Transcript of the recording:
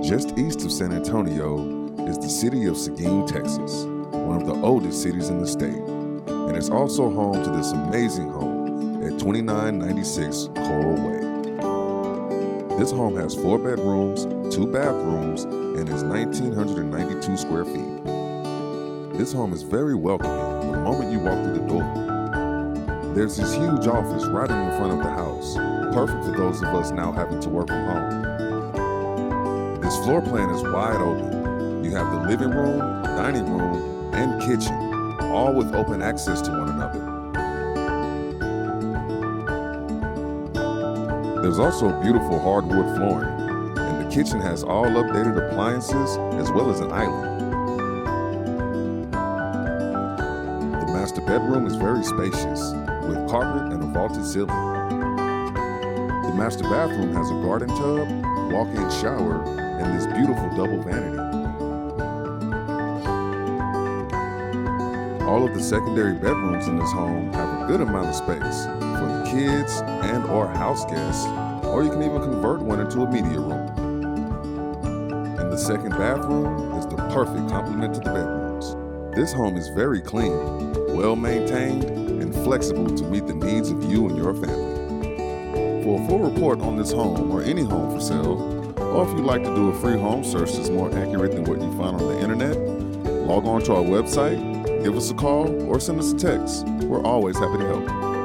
Just east of San Antonio is the city of Seguin, Texas, one of the oldest cities in the state, and it's also home to this amazing home at 2996 Coral Way. This home has 4 bedrooms, 2 bathrooms, and is 1,992 square feet. This home is very welcoming the moment you walk through the door. There's this huge office right in the front of the house, perfect for those of us now having to work from home. This floor plan is wide open. You have the living room, dining room, and kitchen, all with open access to one another. There's also beautiful hardwood flooring, and the kitchen has all updated appliances as well as an island. The master bedroom is very spacious, with carpet and a vaulted ceiling. The master bathroom has a garden tub, walk-in shower, and this beautiful double vanity. All of the secondary bedrooms in this home have a good amount of space for the kids and or house guests, or you can even convert one into a media room. And the second bathroom is the perfect complement to the bedrooms. This home is very clean, well maintained, and flexible to meet the needs of you and your family. For a full report on this home or any home for sale, or if you'd like to do a free home search that's more accurate than what you find on the internet, log on to our website, give us a call, or send us a text. We're always happy to help.